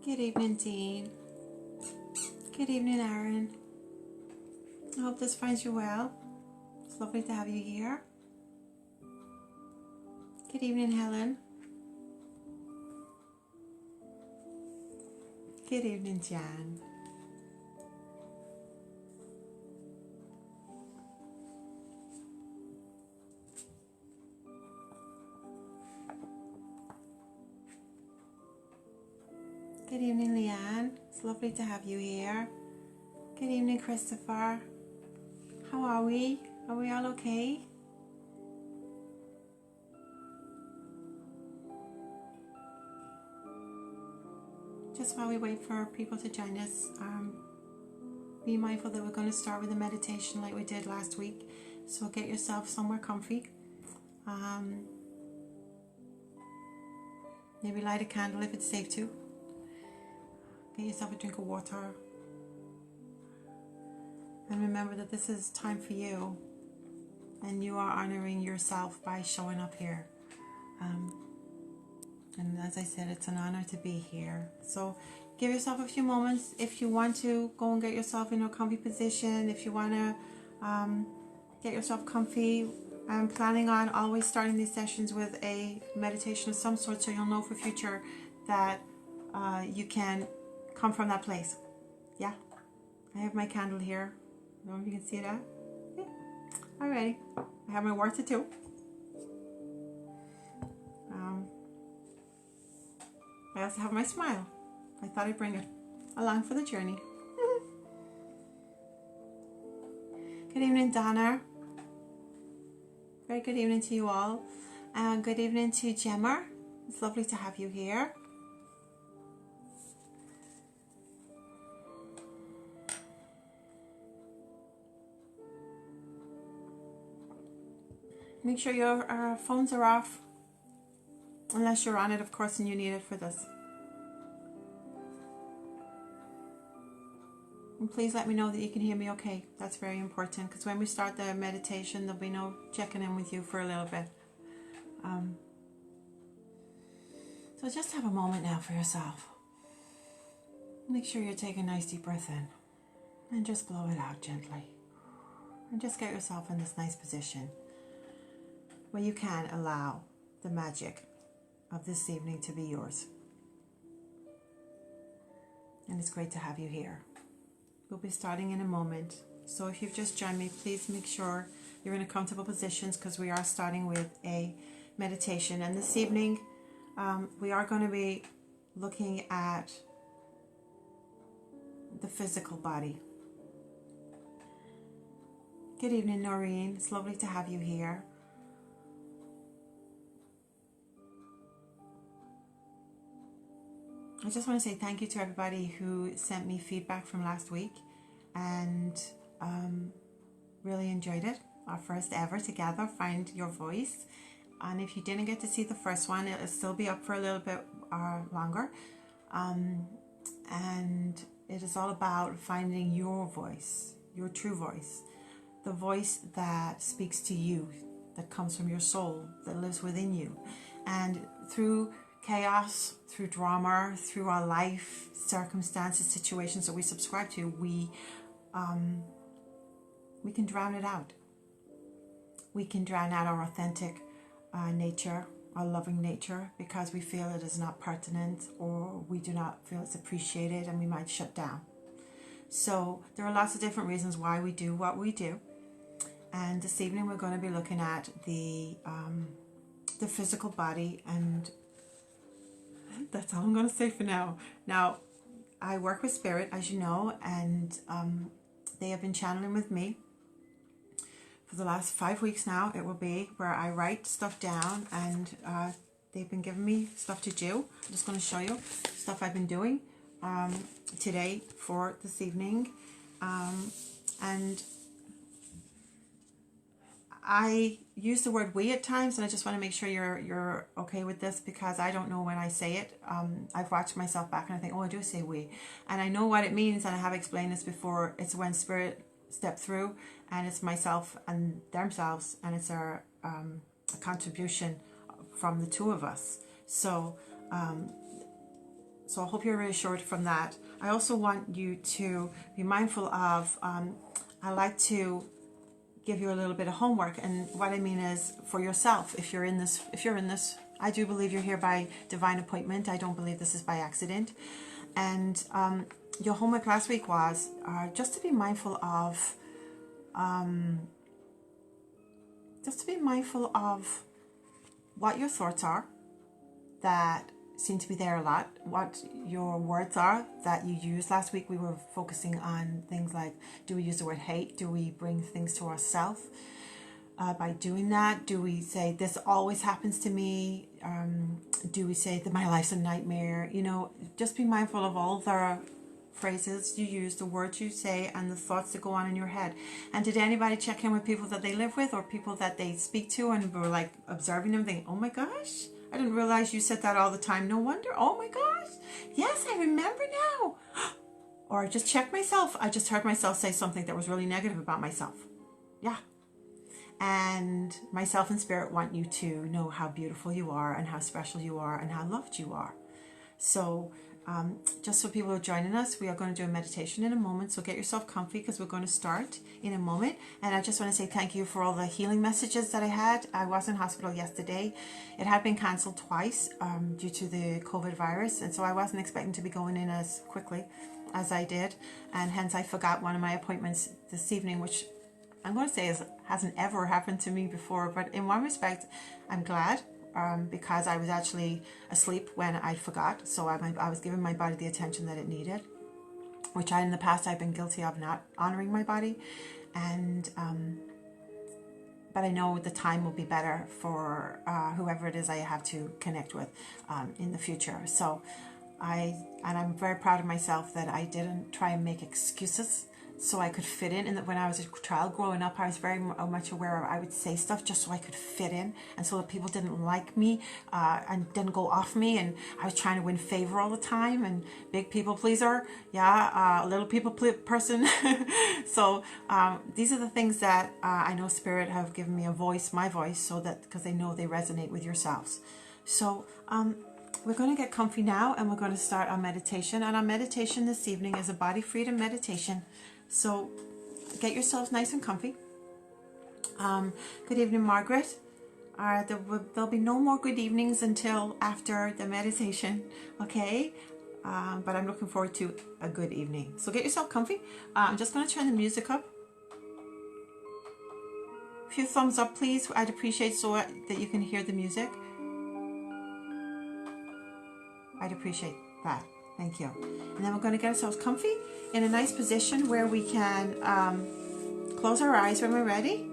Good evening, Dean. Good evening, Aaron. I hope this finds you well. It's lovely to have you here. Good evening, Helen. Good evening, Jan. Good evening, Leanne. It's lovely to have you here. Good evening, Christopher. How are we? Are we all okay? Just while we wait for people to join us, be mindful that we're going to start with a meditation like we did last week. So get yourself somewhere comfy. Maybe light a candle if it's safe to. Get yourself a drink of water. And remember that this is time for you. And you are honoring yourself by showing up here. And as I said, it's an honor to be here. So give yourself a few moments. If you want to, go and get yourself in a comfy position. If you want to get yourself comfy. I'm planning on always starting these sessions with a meditation of some sort, so you'll know for future that you can come from that place. Yeah, I have my candle here. I don't know if you can see that. Yeah. Alrighty, I have my water too. I also have my smile. I thought I'd bring it along for the journey. Good evening, Donna. Very good evening to you all. And good evening to Gemma. It's lovely to have you here. Make sure your phones are off, unless you're on it, of course, and you need it for this. And please let me know that you can hear me okay. That's very important, because when we start the meditation, there'll be no checking in with you for a little bit. So just have a moment now for yourself. Make sure you take a nice deep breath in, and just blow it out gently. And just get yourself in this nice position where you can allow the magic of this evening to be yours. And it's great to have you here. We'll be starting in a moment. So if you've just joined me, please make sure you're in a comfortable position, because we are starting with a meditation. And this evening, we are going to be looking at the physical body. Good evening, Noreen. It's lovely to have you here. I just want to say thank you to everybody who sent me feedback from last week, and really enjoyed it. Our first ever together, Find Your Voice. And if you didn't get to see the first one, it'll still be up for a little bit longer. And it is all about finding your voice, your true voice, the voice that speaks to you, that comes from your soul, that lives within you. And through chaos, through drama, through our life, circumstances, situations that we subscribe to, we can drown it out. We can drown out our authentic nature, our loving nature, because we feel it is not pertinent, or we do not feel it's appreciated, and we might shut down. So there are lots of different reasons why we do what we do. And this evening we're going to be looking at the physical body, and that's all I'm going to say for now. Now, I work with spirit, as you know, and they have been channeling with me for the last 5 weeks now. It will be where I write stuff down, and they've been giving me stuff to do. I'm just going to show you stuff I've been doing today for this evening. And I use the word we at times, and I just want to make sure you're okay with this, because I don't know when I say it. I've watched myself back and I think, oh, I do say we. And I know what it means, and I have explained this before. It's when spirit step through, and it's myself and themselves, and it's a contribution from the two of us. So So I hope you're reassured from that. I also want you to be mindful of, I like to give you a little bit of homework. And what I mean is for yourself, if you're in this, I do believe you're here by divine appointment. I don't believe this is by accident. And your homework last week was just to be mindful of, what your thoughts are that seem to be there a lot, what your words are that you used. Last week we were focusing on things like, do we use the word hate? Do we bring things to ourselves by doing that? Do we say, this always happens to me? Do we say that my life's a nightmare? You know, just be mindful of all the phrases you use, the words you say, and the thoughts that go on in your head. And did anybody check in with people that they live with or people that they speak to and were like observing them thinking, oh my gosh, I didn't realize you said that all the time. No wonder. Oh my gosh. Yes, I remember now. Or just check myself. I just heard myself say something that was really negative about myself. Yeah. And myself and spirit want you to know how beautiful you are and how special you are and how loved you are. So just so people are joining us, we are going to do a meditation in a moment. So get yourself comfy because we're going to start in a moment. And I just want to say thank you for all the healing messages that I had. I was in hospital yesterday. It had been cancelled twice due to the COVID virus. And so I wasn't expecting to be going in as quickly as I did. And hence I forgot one of my appointments this evening, which I'm going to say hasn't ever happened to me before. But in one respect, I'm glad. Because I was actually asleep when I forgot. So I was giving my body the attention that it needed, which in the past I've been guilty of not honoring my body. And but I know the time will be better for whoever it is I have to connect with in the future. So I'm very proud of myself that I didn't try and make excuses so I could fit in. And that when I was a child growing up, I was very much aware of, I would say stuff just so I could fit in and so that people didn't like me and didn't go off me. And I was trying to win favor all the time and big people pleaser. Yeah, little people person. So these are the things that I know Spirit have given me my voice, so that because they know they resonate with yourselves. So we're going to get comfy now and we're going to start our meditation. And our meditation this evening is a body freedom meditation. So get yourselves nice and comfy. Good evening, Margaret. There'll be no more good evenings until after the meditation, okay? But I'm looking forward to a good evening. So get yourself comfy. I'm just going to turn the music up. A few thumbs up, please. I'd appreciate so that you can hear the music. I'd appreciate that. Thank you. And then we're going to get ourselves comfy in a nice position where we can close our eyes when we're ready.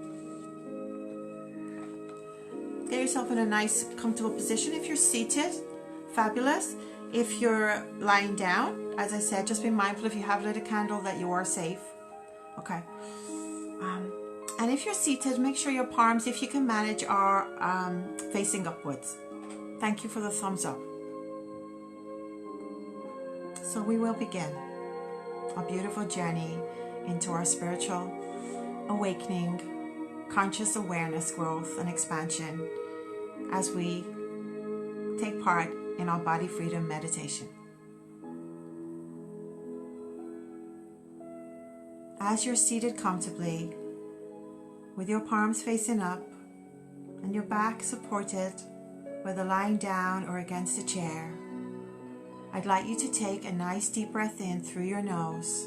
Get yourself in a nice, comfortable position. If you're seated, fabulous. If you're lying down, as I said, just be mindful if you have lit a candle that you are safe. Okay. And if you're seated, make sure your palms, if you can manage, are facing upwards. Thank you for the thumbs up. So we will begin a beautiful journey into our spiritual awakening, conscious awareness, growth, and expansion as we take part in our body freedom meditation. As you're seated comfortably, with your palms facing up and your back supported, whether lying down or against a chair, I'd like you to take a nice deep breath in through your nose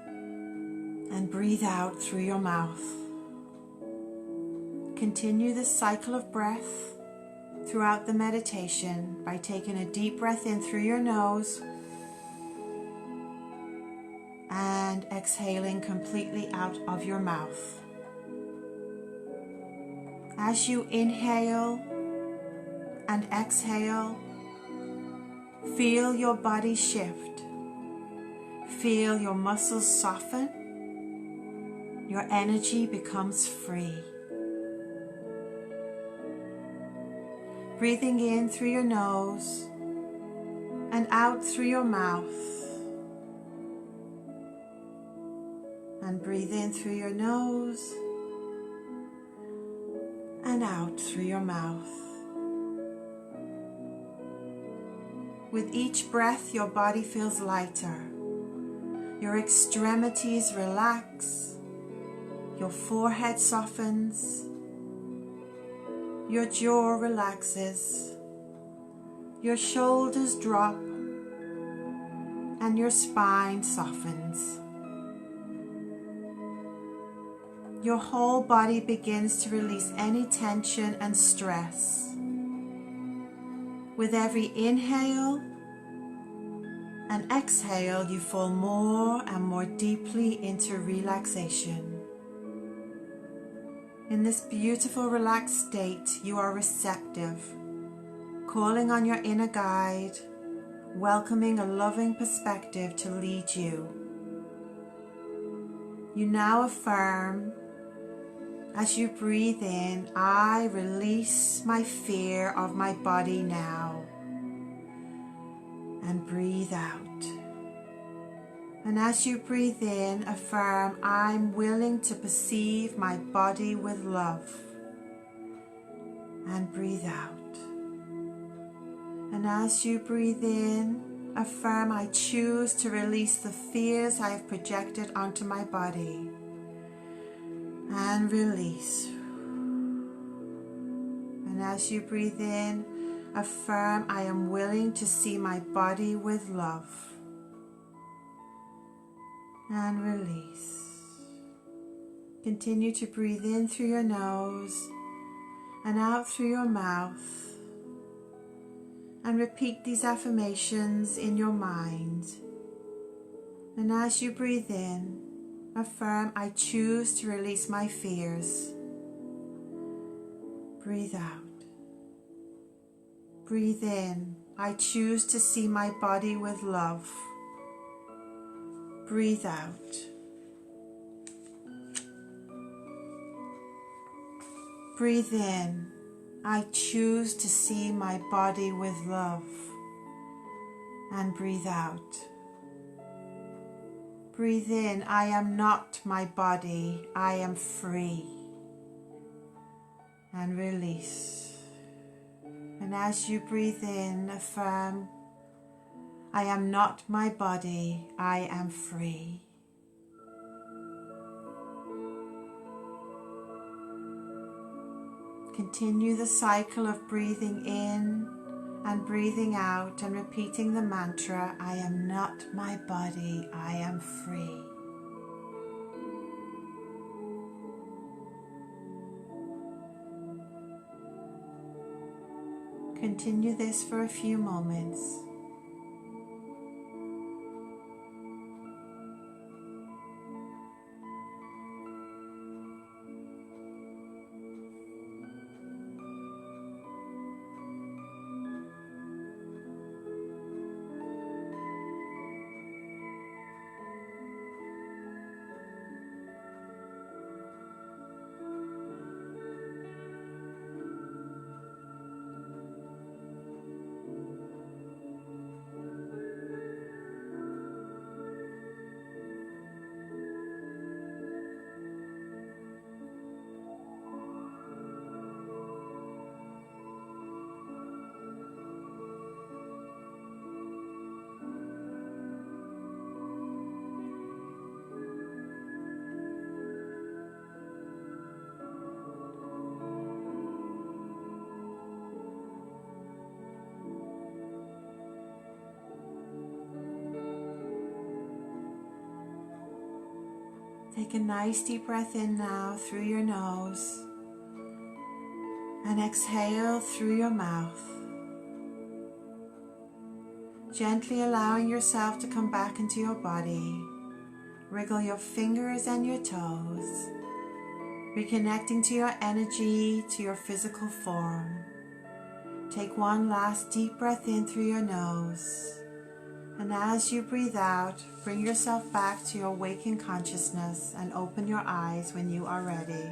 and breathe out through your mouth. Continue this cycle of breath throughout the meditation by taking a deep breath in through your nose and exhaling completely out of your mouth. As you inhale and exhale, feel your body shift. Feel your muscles soften. Your energy becomes free. Breathing in through your nose and out through your mouth. And breathe in through your nose and out through your mouth. With each breath, your body feels lighter. Your extremities relax. Your forehead softens. Your jaw relaxes. Your shoulders drop. And your spine softens. Your whole body begins to release any tension and stress. With every inhale and exhale, you fall more and more deeply into relaxation. In this beautiful relaxed state, you are receptive, calling on your inner guide, welcoming a loving perspective to lead you. You now affirm, as you breathe in, I release my fear of my body now. And breathe out. And as you breathe in, affirm, I'm willing to perceive my body with love. And breathe out. And as you breathe in, affirm, I choose to release the fears I have projected onto my body. And release. And as you breathe in, affirm, I am willing to see my body with love. And release. Continue to breathe in through your nose and out through your mouth. And repeat these affirmations in your mind. And as you breathe in, affirm, I choose to release my fears. Breathe out. Breathe in, I choose to see my body with love. Breathe out. Breathe in, I choose to see my body with love. And breathe out. Breathe in, I am not my body, I am free. And release. And as you breathe in, affirm, I am not my body, I am free. Continue the cycle of breathing in and breathing out and repeating the mantra, I am not my body, I am free. Continue this for a few moments. Take a nice deep breath in now through your nose and exhale through your mouth. Gently allowing yourself to come back into your body. Wriggle your fingers and your toes, reconnecting to your energy, to your physical form. Take one last deep breath in through your nose. And as you breathe out, bring yourself back to your waking consciousness and open your eyes when you are ready.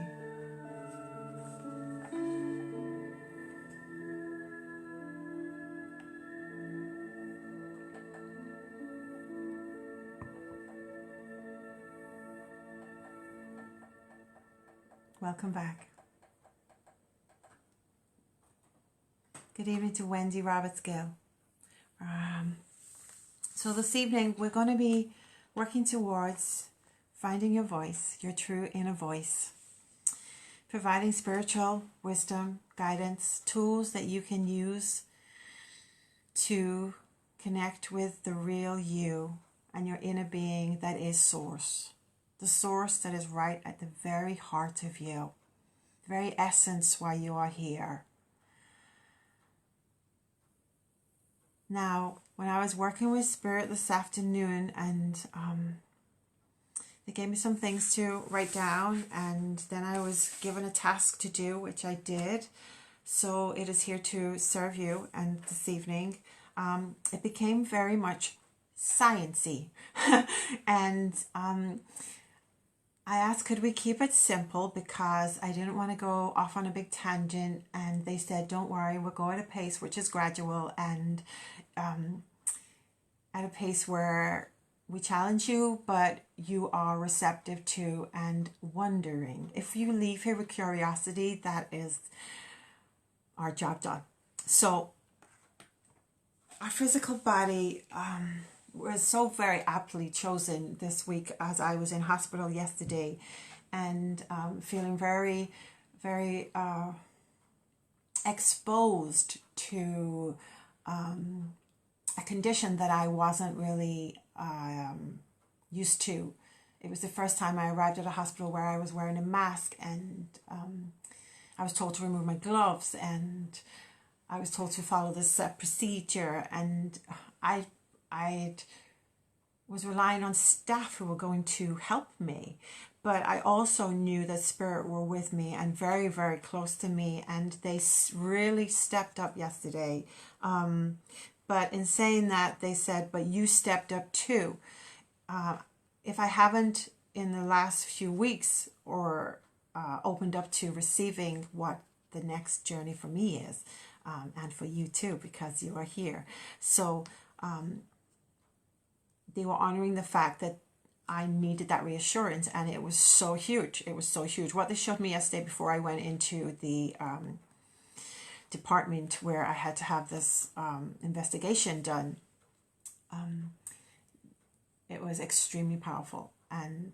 Welcome back. Good evening to Wendy Roberts Gill. So this evening, we're going to be working towards finding your voice, your true inner voice, providing spiritual wisdom, guidance, tools that you can use to connect with the real you and your inner being that is source. The source that is right at the very heart of you, the very essence why you are here. Now, when I was working with Spirit this afternoon, and they gave me some things to write down, and then I was given a task to do, which I did. So it is here to serve you. And this evening, it became very much sciencey. And I asked, could we keep it simple, because I didn't want to go off on a big tangent. And they said, don't worry, we'll go at a pace which is gradual, and at a pace where we challenge you, but you are receptive to and wondering. If you leave here with curiosity, that is our job done. So our physical body was so very aptly chosen this week, as I was in hospital yesterday and feeling very, very exposed to a condition that I wasn't really used to. It was the first time I arrived at a hospital where I was wearing a mask, and I was told to remove my gloves, and I was told to follow this procedure, and I was relying on staff who were going to help me. But I also knew that Spirit were with me and very, very close to me, and they really stepped up yesterday. But in saying that, they said, but you stepped up too. If I haven't in the last few weeks or opened up to receiving what the next journey for me is, and for you too, because you are here. So they were honoring the fact that I needed that reassurance, and it was so huge. It was so huge. What they showed me yesterday before I went into the department where I had to have this investigation done, it was extremely powerful, and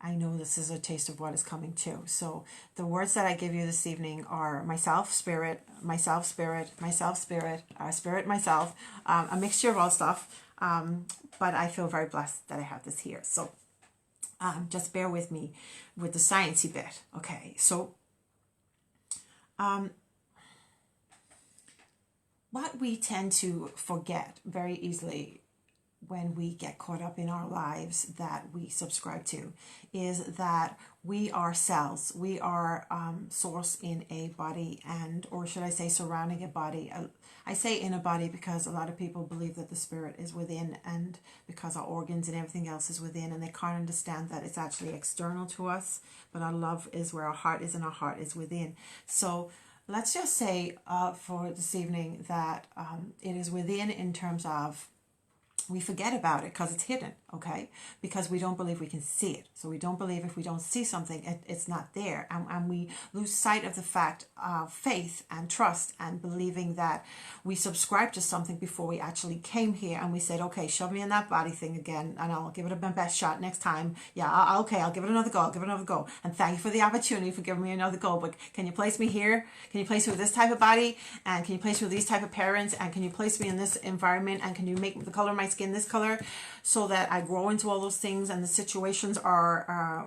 I know this is a taste of what is coming too. So the words that I give you this evening are myself, spirit, myself, spirit, myself, spirit, spirit, myself, a mixture of all stuff, but I feel very blessed that I have this here. So just bear with me with the sciencey bit. Okay, so what we tend to forget very easily when we get caught up in our lives that we subscribe to is that we are cells. We are source in a body, and, or should I say surrounding a body. I say in a body because a lot of people believe that the spirit is within, and because our organs and everything else is within, and they can't understand that it's actually external to us, but our love is where our heart is, and our heart is within. So let's just say for this evening that it is within, in terms of we forget about it because it's hidden, okay? Because we don't believe we can see it. So we don't believe if we don't see something, it's not there. And we lose sight of the fact of faith and trust and believing that we subscribed to something before we actually came here, and we said, okay, shove me in that body thing again, and I'll give it my best shot next time. Yeah, okay, I'll give it another go. I'll give it another go. And thank you for the opportunity for giving me another go. But can you place me here? Can you place me with this type of body? And can you place me with these type of parents? And can you place me in this environment? And can you make the color of my skin this color, so that I grow into all those things and the situations are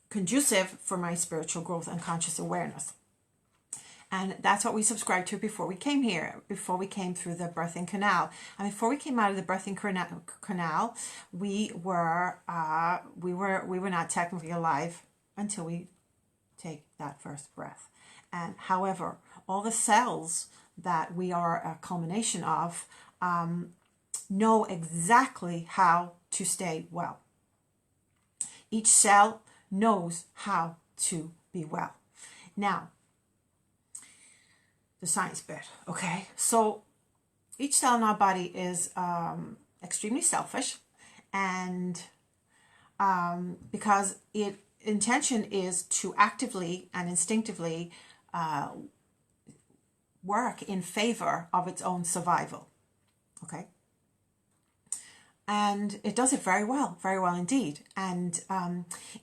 conducive for my spiritual growth and conscious awareness. And that's what we subscribed to before we came here, before we came through the birthing canal. And before we came out of the birthing canal, we were not technically alive until we take that first breath. And however, all the cells that we are a culmination of know exactly how to stay well. Each cell knows how to be well. Now, the science bit, okay? So each cell in our body is extremely selfish, and because its intention is to actively and instinctively work in favor of its own survival. Okay? And it does it very well indeed. And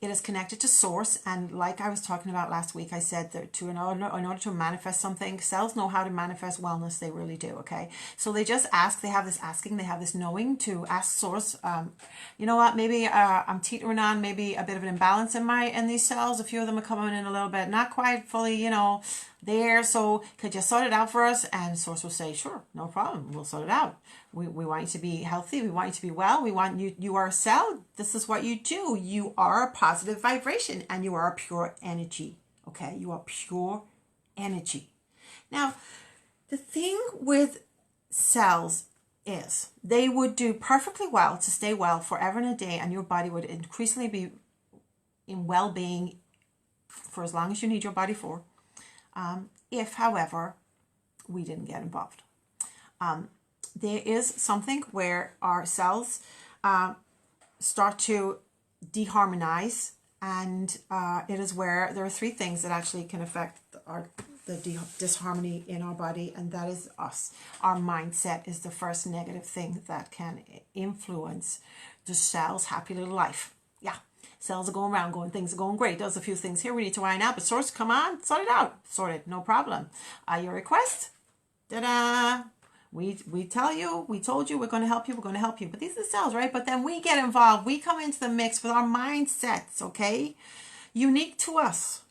it is connected to source. And like I was talking about last week, I said that in order to manifest something, cells know how to manifest wellness. They really do. Okay. So they just ask, they have this asking, they have this knowing to ask source, you know what, maybe I'm teetering on maybe a bit of an imbalance in these cells. A few of them are coming in a little bit, not quite fully, there. So could you sort it out for us? And source will say, sure, no problem. We'll sort it out. We want you to be healthy. We want you to be well. We want you are a cell. This is what you do. You are a positive vibration and you are a pure energy. Okay. You are pure energy. Now, the thing with cells is they would do perfectly well to stay well forever and a day, and your body would increasingly be in well-being for as long as you need your body for. If, however, we didn't get involved. There is something where our cells start to deharmonize, and it is where there are three things that actually can affect the disharmony in our body, and that is us. Our mindset is the first negative thing that can influence the cell's happy little life. Yeah. Cells are going around, things are going great. Does a few things here we need to iron out, but source, come on, sort it out. Sort it, no problem. Your request, ta-da! We tell you, we told you, we're going to help you, But these are the cells, right? But then we get involved. We come into the mix with our mindsets, okay? Unique to us.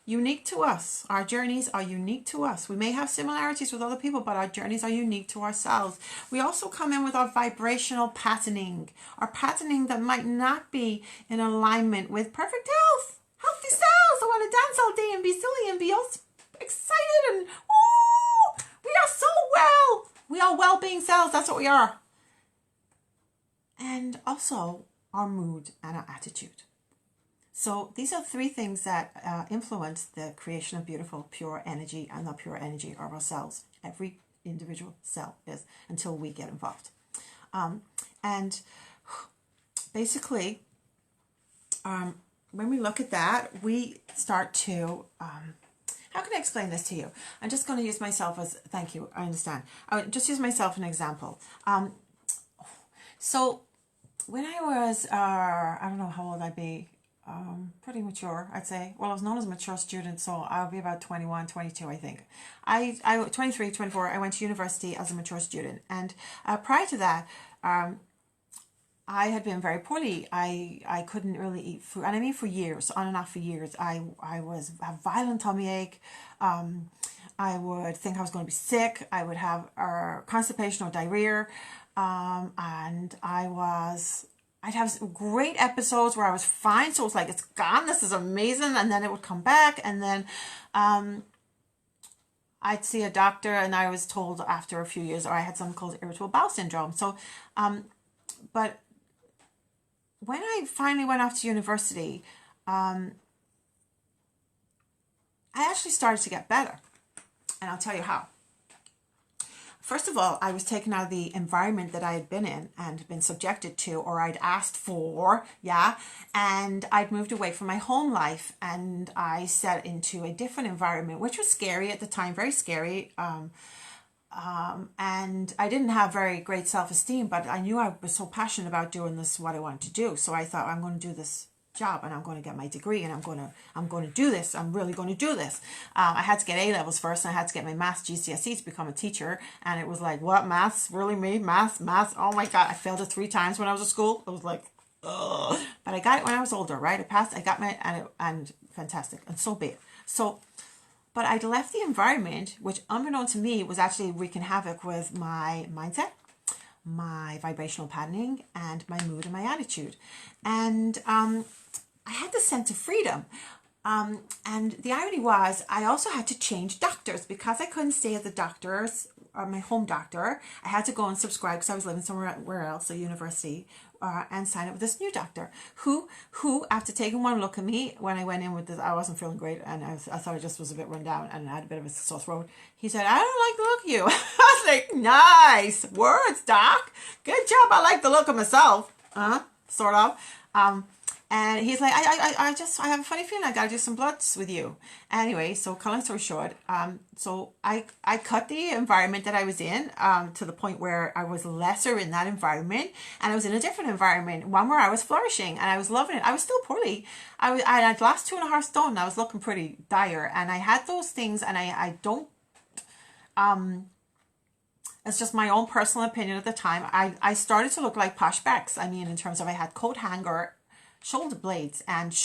Our journeys are unique to us. We may have similarities with other people, but our journeys are unique to ourselves. We also come in with our vibrational patterning. Our patterning that might not be in alignment with perfect health. Healthy cells. I want to dance all day and be silly and be all excited and, oh, we are so well. We are well-being cells. That's what we are. And also our mood and our attitude. So these are three things that influence the creation of beautiful, pure energy and the pure energy of our cells. Every individual cell is, until we get involved. And basically, when we look at that, we start to... how can I explain this to you? I'm just going to use myself as... Thank you, I understand. I would just use myself as an example. So when I was, I don't know how old I'd be, pretty mature, I'd say. Well, I was known as a mature student, so I'll be about 21, 22, I think. I 23, 24, I went to university as a mature student. And prior to that, I had been very poorly. I couldn't really eat food, and I mean for years, on and off for years. I was have violent tummy ache. I would think I was going to be sick. I would have constipation or diarrhea, and I'd have great episodes where I was fine. So it was like, it's gone. This is amazing. And then it would come back. And then I'd see a doctor, and I was told after a few years, or I had something called irritable bowel syndrome. So, but when I finally went off to university, I actually started to get better. And I'll tell you how. First of all, I was taken out of the environment that I had been in and been subjected to, or I'd asked for, yeah, and I'd moved away from my home life, and I set into a different environment, which was scary at the time, very scary, and I didn't have very great self-esteem, but I knew I was so passionate about doing this, what I wanted to do, so I thought, I'm going to do this job, and I'm going to get my degree, and I'm going to do this. I'm really going to do this. I had to get A levels first, and I had to get my maths GCSE to become a teacher, and it was like, what, maths? Really, me? Maths? Oh my God, I failed it 3 times when I was at school. It was like, ugh. But I got it when I was older, right? I passed, I got my, and fantastic, and so be it. So, but I'd left the environment, which unbeknown to me was actually wreaking havoc with my mindset, my vibrational patterning, and my mood and my attitude. And I had this sense of freedom. And the irony was, I also had to change doctors because I couldn't stay at the doctor's or my home doctor. I had to go and subscribe because I was living somewhere else, a university, and sign up with this new doctor who after taking one look at me when I went in with this, I wasn't feeling great, and I thought I just was a bit run down and I had a bit of a sore throat. He said, I don't like the look of you. I was like, nice words, doc. Good job. I like the look of myself. Sort of. And he's like, I have a funny feeling I gotta do some bloods with you. Anyway, so cut long story short, so I cut the environment that I was in, to the point where I was lesser in that environment, and I was in a different environment, one where I was flourishing and I was loving it. I was still pretty. I'd lost 2.5 stone. And I was looking pretty dire, and I had those things, and I don't, it's just my own personal opinion at the time. I started to look like Posh Becks. I mean, in terms of I had coat hanger, shoulder blades, and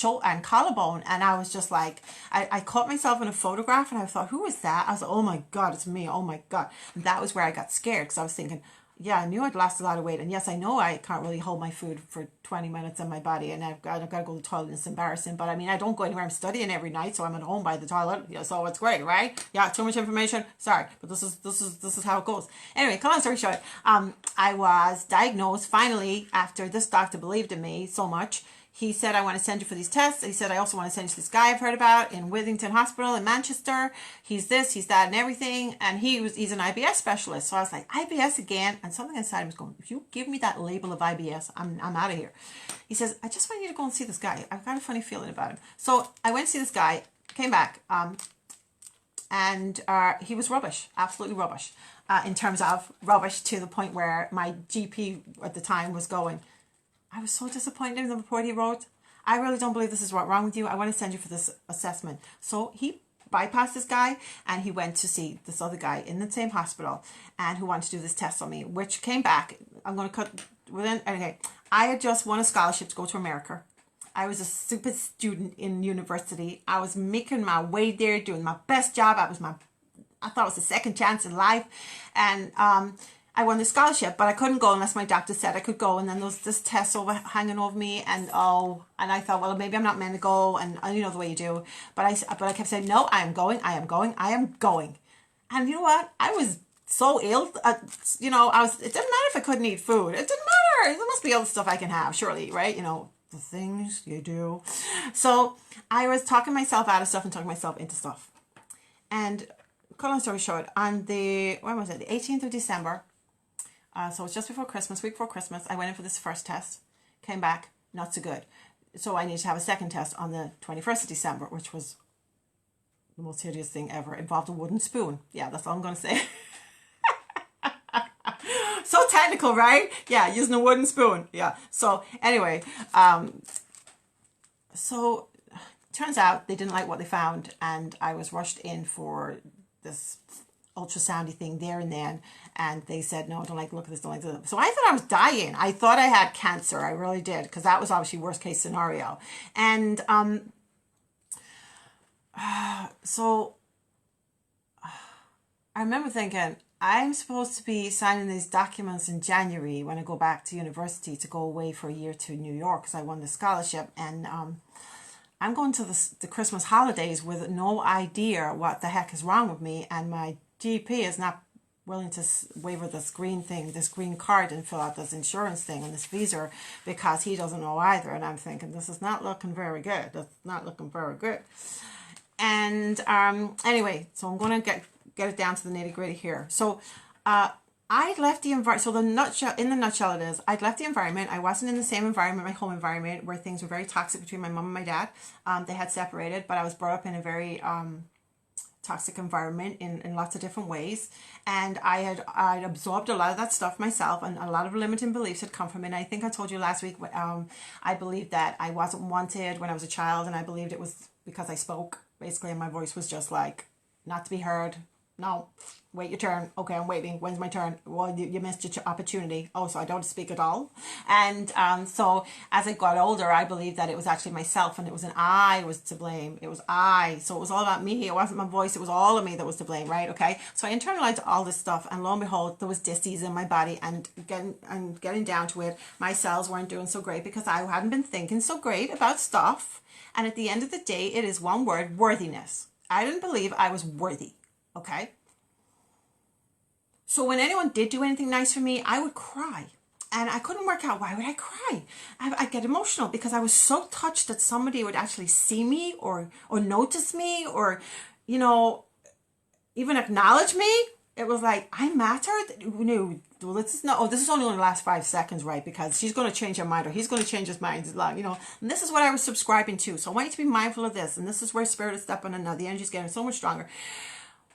collarbone, and I was just like, I caught myself in a photograph, and I thought, who is that? I was like, oh my god, it's me, oh my god. And that was where I got scared, because I was thinking, yeah, I knew I'd lost a lot of weight, and yes, I know I can't really hold my food for 20 minutes in my body, and I've got to go to the toilet, and it's embarrassing, but I mean, I don't go anywhere. I'm studying every night, so I'm at home by the toilet, yeah, so it's great, right? Yeah, too much information, sorry, but this is how it goes. Anyway, cut long story short, I was diagnosed finally, after this doctor believed in me so much. He said, I want to send you for these tests. He said, I also want to send you to this guy I've heard about in Withington Hospital in Manchester. He's this, he's that, and everything. And he's an IBS specialist. So I was like, IBS again? And something inside me was going, if you give me that label of IBS, I'm out of here. He says, I just want you to go and see this guy. I've got a funny feeling about him. So I went to see this guy, came back, and he was rubbish, absolutely rubbish, in terms of rubbish, to the point where my GP at the time was going, I was so disappointed in the report he wrote. I really don't believe this is what's wrong with you. I want to send you for this assessment. So he bypassed this guy, and he went to see this other guy in the same hospital, and who wanted to do this test on me, which came back. I'm going to cut within. Okay, I had just won a scholarship to go to America. I was a super student in university. I was making my way there, doing my best job. I thought it was a second chance in life, and I won the scholarship, but I couldn't go unless my doctor said I could go. And then there was this test hanging over me, and I thought, well, maybe I'm not meant to go, and you know the way you do. But I kept saying, no, I am going. And you know what? I was so ill. It didn't matter if I couldn't eat food. It didn't matter. There must be other stuff I can have, surely, right? You know, the things you do. So I was talking myself out of stuff and talking myself into stuff. And cut long story short, on the 18th of December. So it's just before Christmas, week before Christmas, I went in for this first test, came back, not so good. So I needed to have a second test on the 21st of December, which was the most hideous thing ever. It involved a wooden spoon. Yeah, that's all I'm going to say. So technical, right? Yeah, using a wooden spoon. Yeah. So anyway, so turns out they didn't like what they found, and I was rushed in for this ultrasoundy thing there and then, and they said, no, don't like the look of this, don't like this. So I thought I was dying. I thought I had cancer. I really did, because that was obviously worst case scenario. And so I remember thinking, I'm supposed to be signing these documents in January when I go back to university to go away for a year to New York, because I won the scholarship, and I'm going to the Christmas holidays with no idea what the heck is wrong with me, and my GP is not willing to waiver this green card, and fill out this insurance thing and this visa, because he doesn't know either. And I'm thinking, this is not looking very good. That's not looking very good. And anyway, so I'm going to get it down to the nitty gritty here. So I left the environment. So in the nutshell it is, I'd left the environment. I wasn't in the same environment, my home environment, where things were very toxic between my mom and my dad. They had separated, but I was brought up in a very toxic environment in lots of different ways, and I'd absorbed a lot of that stuff myself, and a lot of limiting beliefs had come from it. And I think I told you last week, I believed that I wasn't wanted when I was a child, and I believed it was because I spoke, basically, and my voice was just like, not to be heard. No, wait your turn. Okay, I'm waiting. When's my turn? Well, you missed your opportunity. Oh, so I don't speak at all. And so as I got older, I believed that it was actually myself, and it was I was to blame. It was I. So it was all about me. It wasn't my voice. It was all of me that was to blame, right? Okay. So I internalized all this stuff, and lo and behold, there was disease in my body, and getting down to it, my cells weren't doing so great because I hadn't been thinking so great about stuff. And at the end of the day, it is one word: worthiness. I didn't believe I was worthy. Okay. So when anyone did do anything nice for me, I would cry. And I couldn't work out, why would I cry? I'd get emotional because I was so touched that somebody would actually see me or notice me, or, even acknowledge me. it was like, I matter? No, well, this is not, oh, this is only going to last 5 seconds, right? Because she's going to change her mind, or he's going to change his mind. You know, and this is what I was subscribing to. So I want you to be mindful of this. And this is where spirit is stepping in now. The energy is getting so much stronger.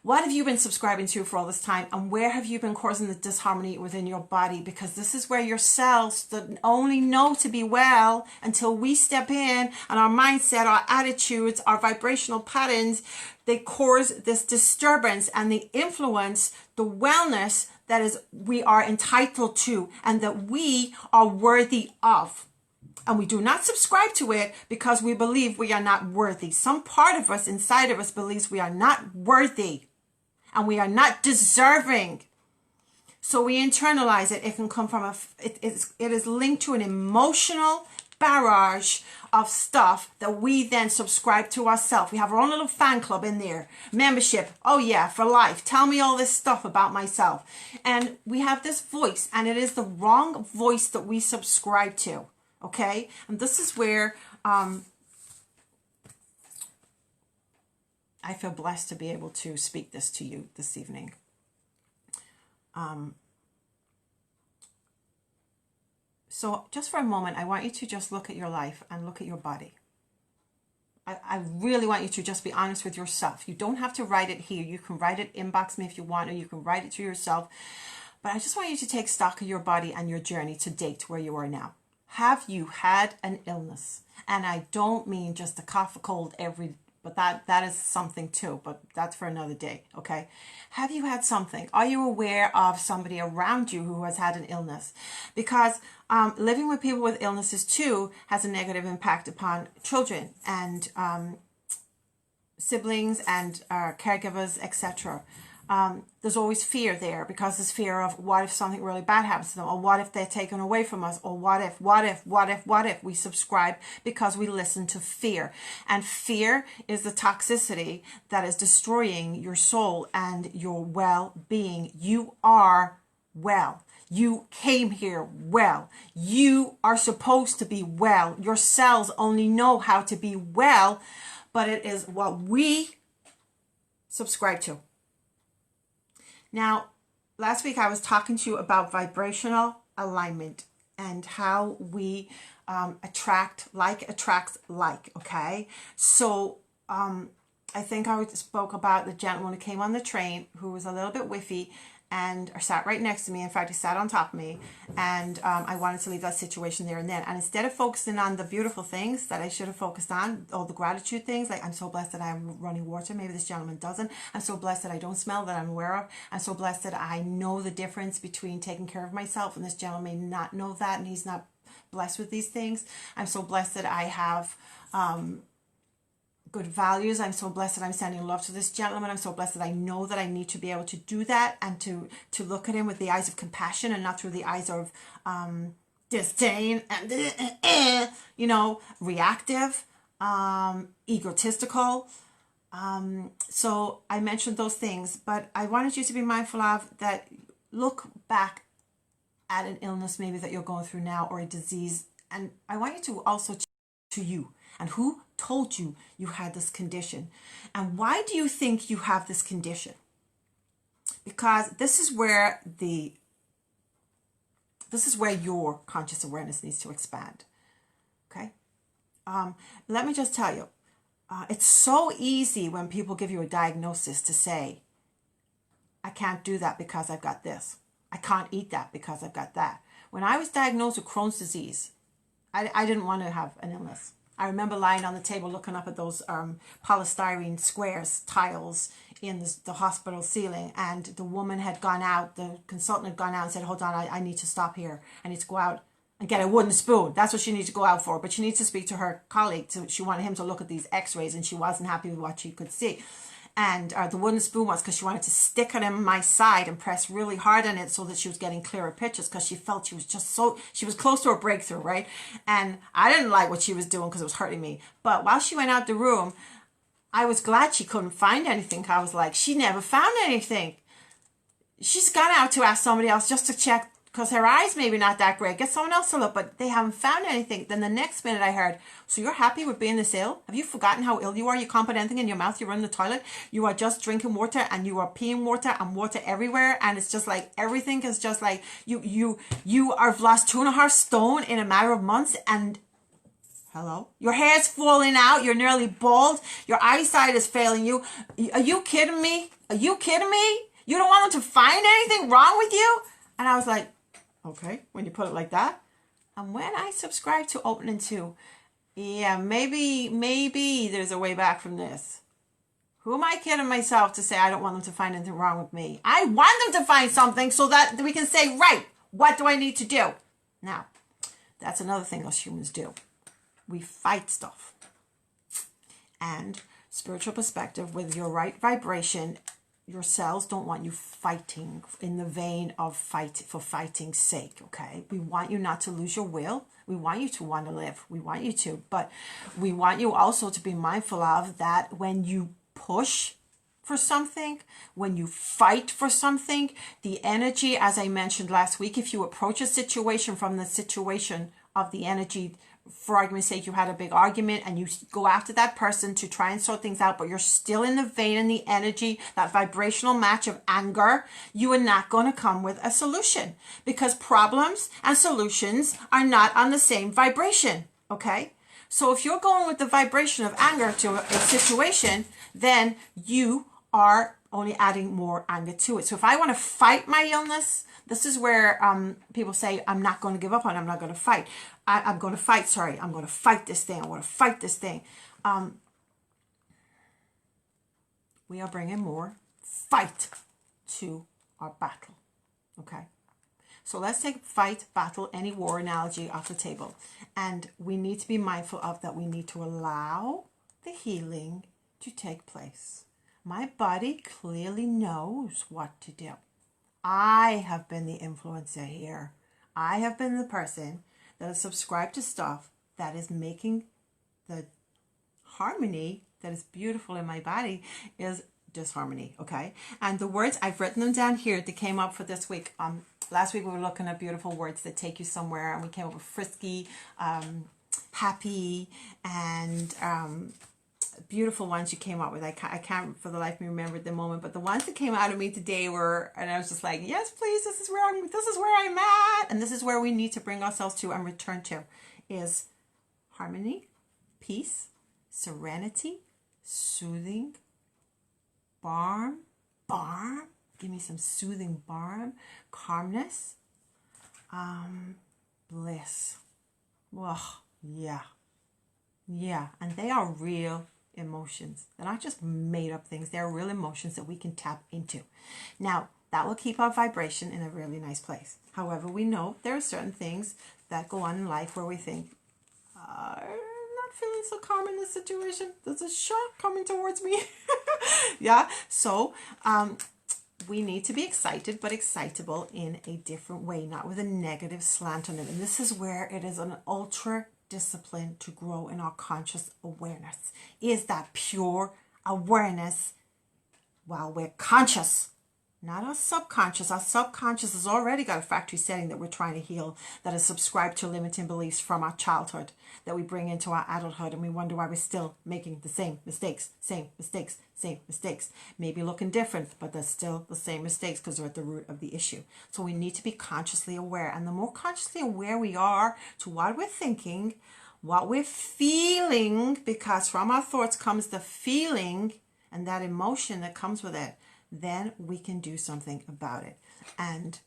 What have you been subscribing to for all this time? And where have you been causing the disharmony within your body? Because this is where your cells that only know to be well until we step in, and our mindset, our attitudes, our vibrational patterns, they cause this disturbance and they influence the wellness that is we are entitled to and that we are worthy of. And we do not subscribe to it because we believe we are not worthy. Some part of us, inside of us, believes we are not worthy. And we are not deserving. So we internalize it. It can come from it is linked to an emotional barrage of stuff that we then subscribe to ourselves. We have our own little fan club in there. Membership. Oh yeah, for life. Tell me all this stuff about myself. And we have this voice, and it is the wrong voice that we subscribe to. Okay? And this is where I feel blessed to be able to speak this to you this evening. So just for a moment, I want you to just look at your life and look at your body. I really want you to just be honest with yourself. You don't have to write it here. You can write it, inbox me if you want, or you can write it to yourself. But I just want you to take stock of your body and your journey to date where you are now. Have you had an illness? And I don't mean just a cough, a cold but that is something too, but that's for another day, okay? Have you had something? Are you aware of somebody around you who has had an illness? Because living with people with illnesses too has a negative impact upon children and siblings and caregivers, etc. There's always fear there because there's fear of what if something really bad happens to them, or what if they're taken away from us, or what if we subscribe because we listen to fear. And fear is the toxicity that is destroying your soul and your well-being. You are well. You came here well. You are supposed to be well. Your cells only know how to be well, but it is what we subscribe to. Now, last week I was talking to you about vibrational alignment and how we attracts like, okay? So I think I spoke about the gentleman who came on the train who was a little bit whiffy and sat right next to me. In fact, he sat on top of me, and I wanted to leave that situation there and then. And instead of focusing on the beautiful things that I should have focused on, all the gratitude things, like I'm so blessed that I have running water, maybe this gentleman doesn't. I'm so blessed that I don't smell, that I'm aware of. I'm so blessed that I know the difference between taking care of myself, and this gentleman may not know that, and he's not blessed with these things. I'm so blessed that I have good values. I'm so blessed that I'm sending love to this gentleman. I'm so blessed that I know that I need to be able to do that and to look at him with the eyes of compassion and not through the eyes of disdain and reactive, egotistical. So I mentioned those things, but I wanted you to be mindful of that. Look back at an illness maybe that you're going through now, or a disease, and I want you to also to you. And who told you you had this condition? And why do you think you have this condition? Because this is where your conscious awareness needs to expand. Okay? Let me just tell you, it's so easy when people give you a diagnosis to say, I can't do that because I've got this. I can't eat that because I've got that. When I was diagnosed with Crohn's disease, I didn't want to have an illness. I remember lying on the table looking up at those polystyrene squares, tiles in the hospital ceiling, and the woman had gone out, the consultant had gone out and said, hold on, I need to stop here. I need to go out and get a wooden spoon. That's what she needs to go out for. But she needs to speak to her colleague. She wanted him to look at these x-rays, and she wasn't happy with what she could see. And the wooden spoon was because she wanted to stick it in my side and press really hard on it so that she was getting clearer pictures, because she felt she was close to a breakthrough, right? And I didn't like what she was doing because it was hurting me. But while she went out the room, I was glad she couldn't find anything. I was like, she never found anything. She's gone out to ask somebody else just to check because her eyes maybe not that great. Get someone else to look, but they haven't found anything. Then the next minute I heard, so you're happy with being this ill? Have you forgotten how ill you are? You can't put anything in your mouth. You run the toilet. You are just drinking water and you are peeing water and water everywhere. And it's just like everything is just like you have lost 2.5 stone in a matter of months. And hello, your hair's falling out. You're nearly bald. Your eyesight is failing you. Are you kidding me? Are you kidding me? You don't want them to find anything wrong with you? And I was like, okay, when you put it like that. And when I subscribe to Opening 2, yeah, maybe there's a way back from this. Who am I kidding myself to say I don't want them to find anything wrong with me? I want them to find something so that we can say, right, what do I need to do? Now, that's another thing us humans do. We fight stuff. And spiritual perspective, with your right vibration, your cells don't want you fighting in the vein of fight for fighting's sake, okay? We want you not to lose your will. We want you to want to live. We want you to. But we want you also to be mindful of that when you push for something, when you fight for something, the energy, as I mentioned last week, if you approach a situation from the situation of the energy, for argument's sake, you had a big argument and you go after that person to try and sort things out, but you're still in the vein and the energy, that vibrational match of anger, you are not going to come with a solution, because problems and solutions are not on the same vibration, okay? So if you're going with the vibration of anger to a situation, then you are only adding more anger to it. So if I want to fight my illness, this is where people say, I'm not going to give up on it. I'm not going to fight. I'm going to fight, sorry. I'm going to fight this thing. I want to fight this thing. We are bringing more fight to our battle. Okay? So let's take fight, battle, any war analogy off the table. And we need to be mindful of that. We need to allow the healing to take place. My body clearly knows what to do. I have been the influencer here. I have been the person that has subscribed to stuff that is making the harmony that is beautiful in my body is disharmony, okay? And the words, I've written them down here. They came up for this week. Last week we were looking at beautiful words that take you somewhere, and we came up with frisky, happy, and beautiful ones you came up with. I can't for the life of me remember at the moment, but the ones that came out of me today were, and I was just like, yes, please, this is where I'm at, and this is where we need to bring ourselves to and return to, is harmony, peace, serenity, soothing, balm, give me some soothing balm, calmness, bliss. Oh, yeah, and they are real emotions. They're not just made up things. They're real emotions that we can tap into. Now, that will keep our vibration in a really nice place. However, we know there are certain things that go on in life where we think, I'm not feeling so calm in this situation. There's a shark coming towards me. Yeah, so we need to be excited, but excitable in a different way, not with a negative slant on it. And this is where it is an ultra discipline to grow in our conscious awareness, is that pure awareness while we're conscious, not our subconscious. Our subconscious has already got a factory setting that we're trying to heal, that is subscribed to limiting beliefs from our childhood that we bring into our adulthood, and we wonder why we're still making the same mistakes, maybe looking different, but they're still the same mistakes because they're at the root of the issue. So we need to be consciously aware, and the more consciously aware we are to what we're thinking, what we're feeling, because from our thoughts comes the feeling and that emotion that comes with it, then we can do something about it. And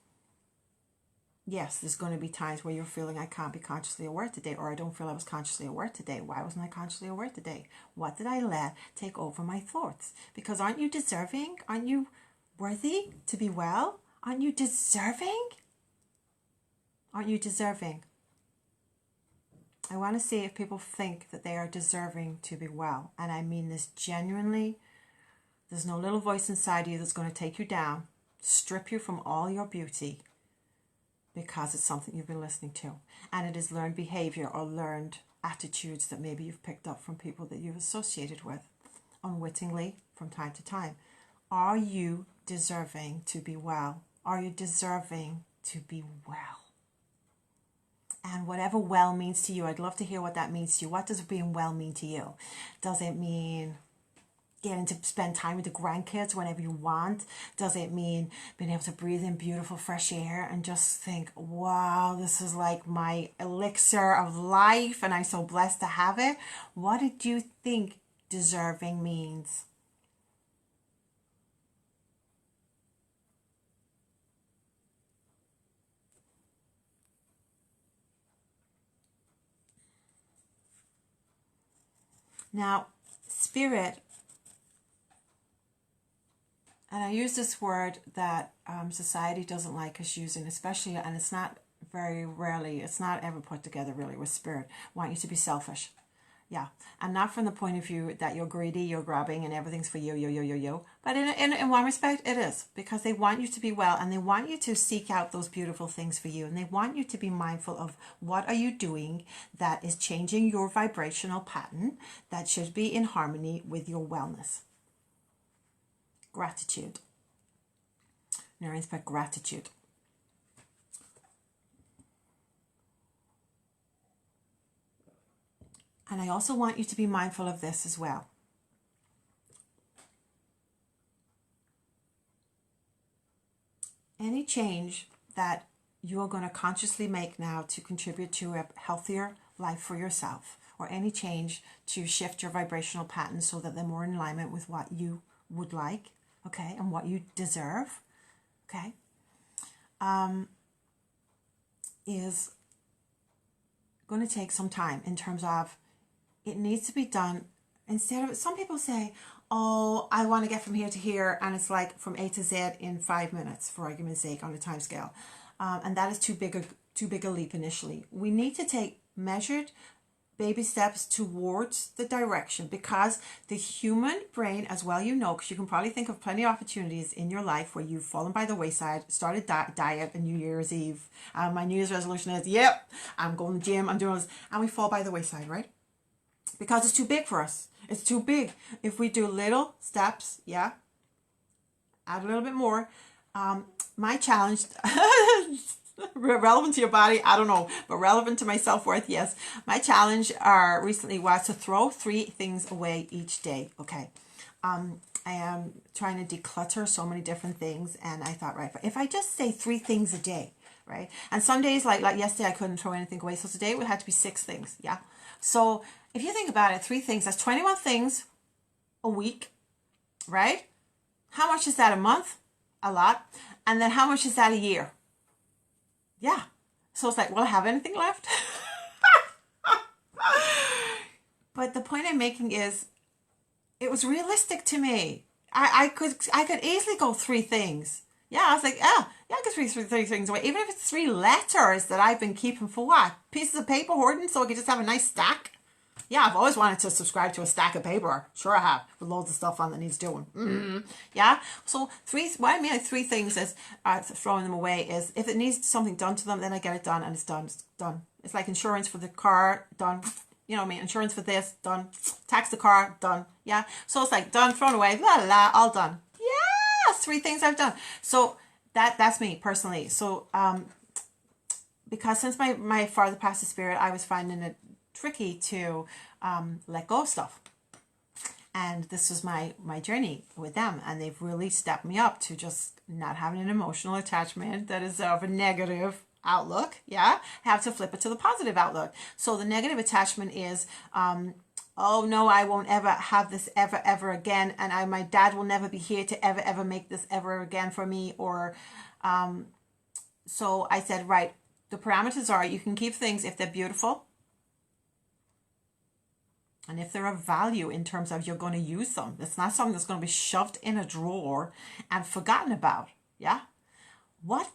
yes, there's going to be times where you're feeling, I can't be consciously aware today, or I don't feel I was consciously aware today. Why wasn't I consciously aware today? What did I let take over my thoughts? Because aren't you deserving? Aren't you worthy to be well? Aren't you deserving? Aren't you deserving? I want to see if people think that they are deserving to be well. And I mean this genuinely. There's no little voice inside you that's going to take you down, strip you from all your beauty, because it's something you've been listening to. And it is learned behavior or learned attitudes that maybe you've picked up from people that you've associated with unwittingly from time to time. Are you deserving to be well? Are you deserving to be well. And whatever well means to you, I'd love to hear what that means to you. What does being well mean to you? Does it mean getting to spend time with the grandkids whenever you want? Does it mean being able to breathe in beautiful fresh air and just think, wow, this is like my elixir of life and I'm so blessed to have it? What did you think deserving means? Now, spirit, and I use this word that society doesn't like us using, especially, and it's not very rarely, it's not ever put together really with spirit, want you to be selfish. Yeah, and not from the point of view that you're greedy, you're grabbing, and everything's for you. But in one respect, it is, because they want you to be well, and they want you to seek out those beautiful things for you, and they want you to be mindful of what are you doing that is changing your vibrational pattern that should be in harmony with your wellness. Gratitude. Now, inspect gratitude. And I also want you to be mindful of this as well. Any change that you are going to consciously make now to contribute to a healthier life for yourself, or any change to shift your vibrational pattern so that they're more in alignment with what you would like, okay, and what you deserve, okay, is going to take some time in terms of it needs to be done. Instead of, some people say, oh, I want to get from here to here, and it's like from A to Z in 5 minutes, for argument's sake, on a time scale. And that is too big a leap initially. We need to take measured baby steps towards the direction, because the human brain, as well, you know, because you can probably think of plenty of opportunities in your life where you've fallen by the wayside, started diet on New Year's Eve. My New Year's resolution is, yep, I'm going to the gym, I'm doing this, and we fall by the wayside, right? Because it's too big for us. It's too big. If we do little steps, yeah, add a little bit more. My challenge, relevant to your body, I don't know, but relevant to my self-worth, yes. My challenge recently was to throw 3 things away each day. Okay. I am trying to declutter so many different things, and I thought, right, if I just say 3 things a day, right? And some days, like yesterday, I couldn't throw anything away, so today it had to be 6 things, yeah? So if you think about it, 3 things, that's 21 things a week, right? How much is that a month? A lot. And then how much is that a year? Yeah. So it's like, will I have anything left? But the point I'm making is, it was realistic to me. I could easily go 3 things. Yeah, I was like, I could 3 things away. Even if it's 3 letters that I've been keeping for what? Pieces of paper hoarding so I could just have a nice stack? Yeah, I've always wanted to subscribe to a stack of paper. Sure I have, with loads of stuff on that needs doing. Yeah, so what I mean by 3 things is throwing them away is, if it needs something done to them, then I get it done, and it's done. It's done. It's like insurance for the car, done. You know what I mean? Insurance for this, done. Tax the car, done. Yeah, so it's like done, thrown away, blah, blah, all done. Yes, 3 things I've done. So that's me personally. So because since my father passed the spirit, I was finding it tricky to let go of stuff, and this was my journey with them, and they've really stepped me up to just not having an emotional attachment that is of a negative outlook. Yeah, have to flip it to the positive outlook. So the negative attachment is oh no, I won't ever have this ever again, and my dad will never be here to ever make this ever again for me. Or so I said, right, the parameters are, you can keep things if they're beautiful, and if they're of value in terms of you're going to use them. It's not something that's going to be shoved in a drawer and forgotten about. Yeah? What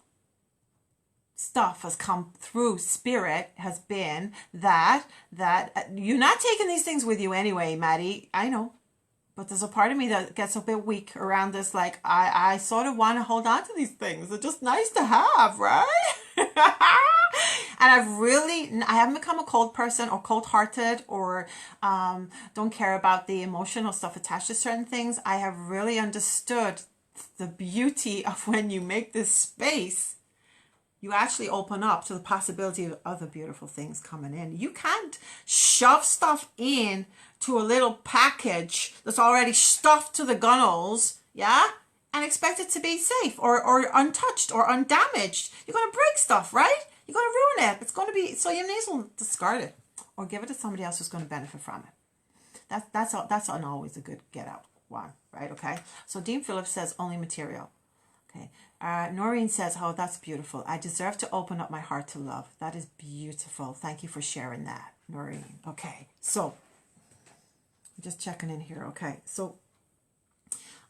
stuff has come through spirit has been that you're not taking these things with you anyway, Maddie. I know. But there's a part of me that gets a bit weak around this. Like, I sort of want to hold on to these things. They're just nice to have, right? And I haven't become a cold person or cold-hearted or don't care about the emotional stuff attached to certain things. I have really understood the beauty of when you make this space You actually open up to the possibility of other beautiful things coming in. You can't shove stuff in to a little package that's already stuffed to the gunnels, yeah, and expect it to be safe or untouched or undamaged. You're going to break stuff, right? You're going to ruin it. It's going to be, so you may as well discard it or give it to somebody else who's going to benefit from it. That's always a good get out one, right? Okay. So Dean Phillips says only material. Okay. Noreen says, oh, that's beautiful. I deserve to open up my heart to love. That is beautiful. Thank you for sharing that, Noreen. Okay. So I'm just checking in here. Okay. So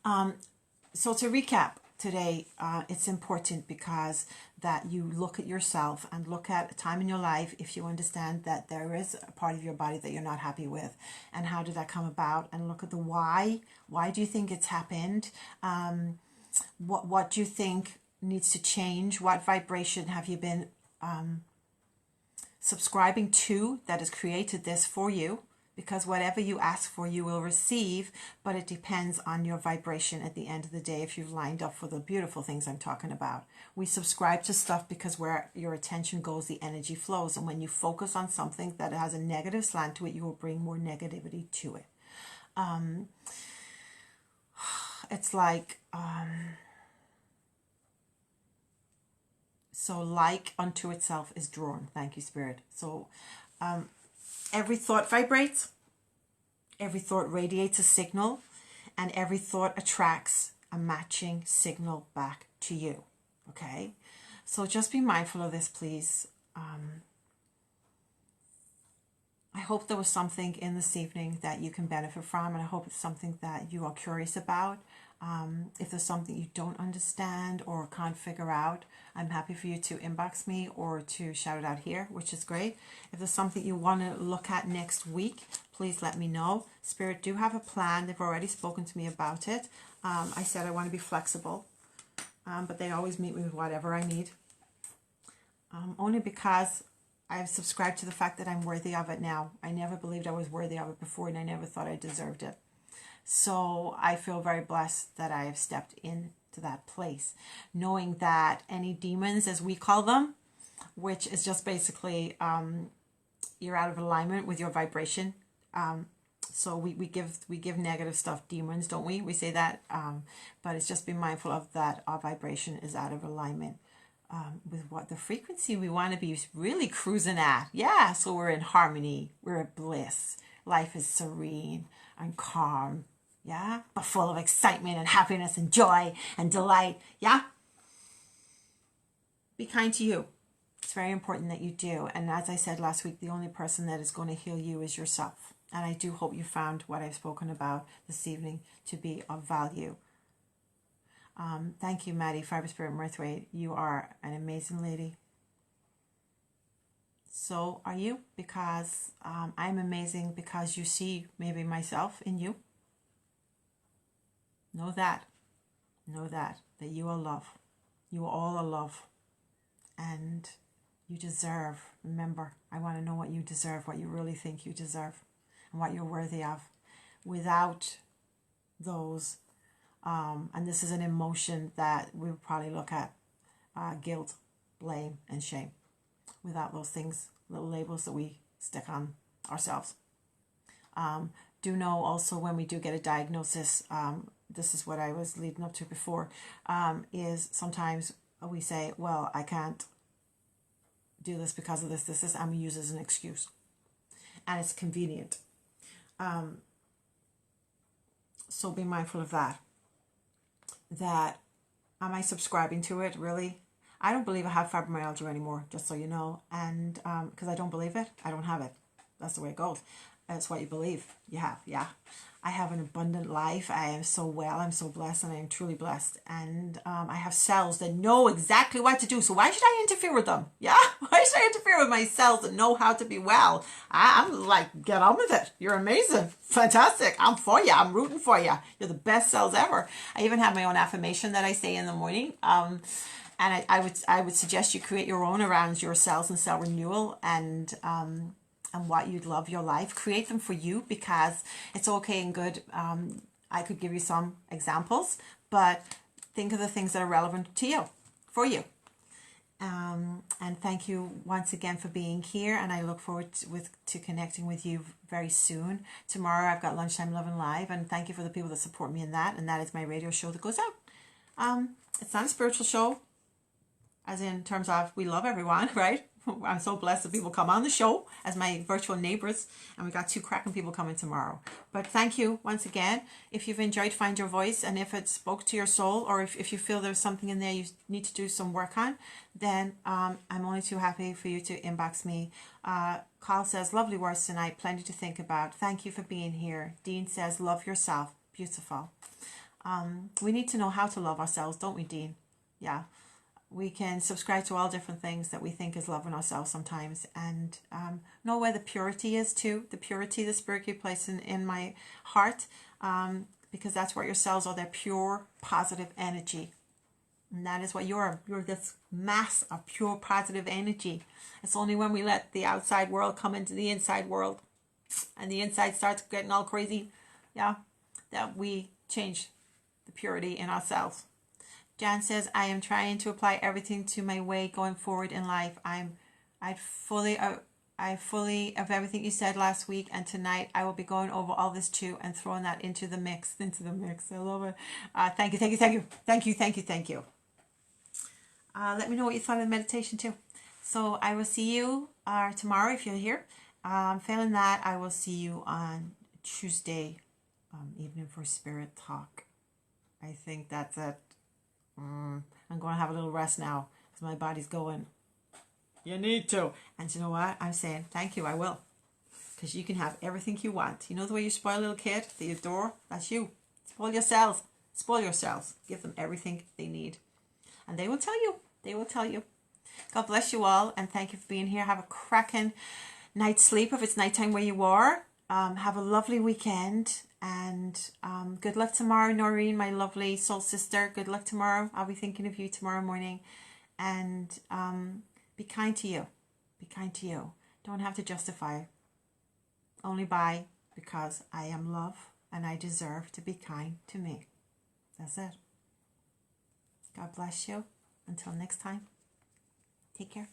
to recap today, it's important because that you look at yourself and look at a time in your life if you understand that there is a part of your body that you're not happy with, and how did that come about, and look at the why. Why do you think it's happened? What do you think needs to change? What vibration have you been subscribing to that has created this for you? Because whatever you ask for, you will receive, but it depends on your vibration at the end of the day if you've lined up for the beautiful things I'm talking about. We subscribe to stuff because where your attention goes, the energy flows. And when you focus on something that has a negative slant to it, you will bring more negativity to it. It's like, so like unto itself is drawn. Thank you, Spirit. So every thought vibrates, every thought radiates a signal, and every thought attracts a matching signal back to you. Okay? So just be mindful of this, please. I hope there was something in this evening that you can benefit from, and I hope it's something that you are curious about. If there's something you don't understand or can't figure out, I'm happy for you to inbox me or to shout it out here, which is great. If there's something you want to look at next week, please let me know. Spirit do have a plan. They've already spoken to me about it. I said I want to be flexible, but they always meet me with whatever I need. Only because I've subscribed to the fact that I'm worthy of it now. I never believed I was worthy of it before, and I never thought I deserved it. So I feel very blessed that I have stepped into that place, knowing that any demons, as we call them, which is just basically you're out of alignment with your vibration. So we give negative stuff demons, don't we? We say that, but it's just be mindful of that. Our vibration is out of alignment with what the frequency we want to be really cruising at. Yeah, so we're in harmony, we're at bliss. Life is serene and calm, yeah, but full of excitement and happiness and joy and delight, yeah. Be kind to you. It's very important that you do. And as I said last week, the only person that is going to heal you is yourself. And I do hope you found what I've spoken about this evening to be of value. Thank you, Maddy Murthwaite. You are an amazing lady. So are you, because I'm amazing because you see maybe myself in you. Know that you are love. You are all a love. And you deserve, remember, I want to know what you deserve, what you really think you deserve, and what you're worthy of. Without those, and this is an emotion that we'll probably look at, guilt, blame, and shame. Without those things, little labels that we stick on ourselves. Do know also when we do get a diagnosis, this is what I was leading up to before, is sometimes we say, well, I can't do this because of this, and I'm going to use it as an excuse. And it's convenient. So be mindful of that. That, am I subscribing to it, really? I don't believe I have fibromyalgia anymore, just so you know. And because I don't believe it, I don't have it. That's the way it goes. That's what you believe you have, yeah. I have an abundant life. I am so well. I'm so blessed, and I am truly blessed. And I have cells that know exactly what to do. So why should I interfere with them? Yeah? Why should I interfere with my cells that know how to be well? I'm like, get on with it. You're amazing. Fantastic. I'm for you. I'm rooting for you. You're the best cells ever. I even have my own affirmation that I say in the morning. And I would suggest you create your own around your cells and cell renewal and what you'd love your life. Create them for you, because it's okay and good. I could give you some examples, but think of the things that are relevant to you, for you. And thank you once again for being here. And I look forward to connecting with you very soon. Tomorrow I've got Lunchtime Love and Live. And thank you for the people that support me in that. And that is my radio show that goes out. It's not a spiritual show, as in terms of we love everyone, right? I'm so blessed that people come on the show as my virtual neighbors, and we got 2 cracking people coming tomorrow. But thank you once again. If you've enjoyed Find Your Voice, and if it spoke to your soul, or if you feel there's something in there you need to do some work on, then I'm only too happy for you to inbox me. Carl says, lovely words tonight, plenty to think about. Thank you for being here. Dean says, love yourself. Beautiful. We need to know how to love ourselves, don't we, Dean? Yeah. We can subscribe to all different things that we think is loving ourselves sometimes, and know where the purity is too. The purity, the spirit you place in my heart, because that's where your cells are. They're pure, positive energy. And that is what you're. You're this mass of pure, positive energy. It's only when we let the outside world come into the inside world, and the inside starts getting all crazy, yeah, that we change the purity in ourselves. Jan says, I am trying to apply everything to my way going forward in life. I fully of everything you said last week, and tonight I will be going over all this too and throwing that into the mix. I love it. Thank you. Let me know what you thought of the meditation too. So I will see you tomorrow if you're here. Failing that, I will see you on Tuesday evening for Spirit Talk. I think that's it. I'm going to have a little rest now because my body's going, you need to. And you know what? I'm saying, thank you, I will. Because you can have everything you want. You know the way you spoil a little kid that you adore? That's you. Spoil yourselves. Give them everything they need. And they will tell you. God bless you all. And thank you for being here. Have a cracking night's sleep if it's nighttime where you are. Have a lovely weekend. And good luck tomorrow, Noreen, my lovely soul sister. Good luck tomorrow. I'll be thinking of you tomorrow morning. And be kind to you. Don't have to justify. Only because I am love and I deserve to be kind to me. That's it. God bless you. Until next time. Take care.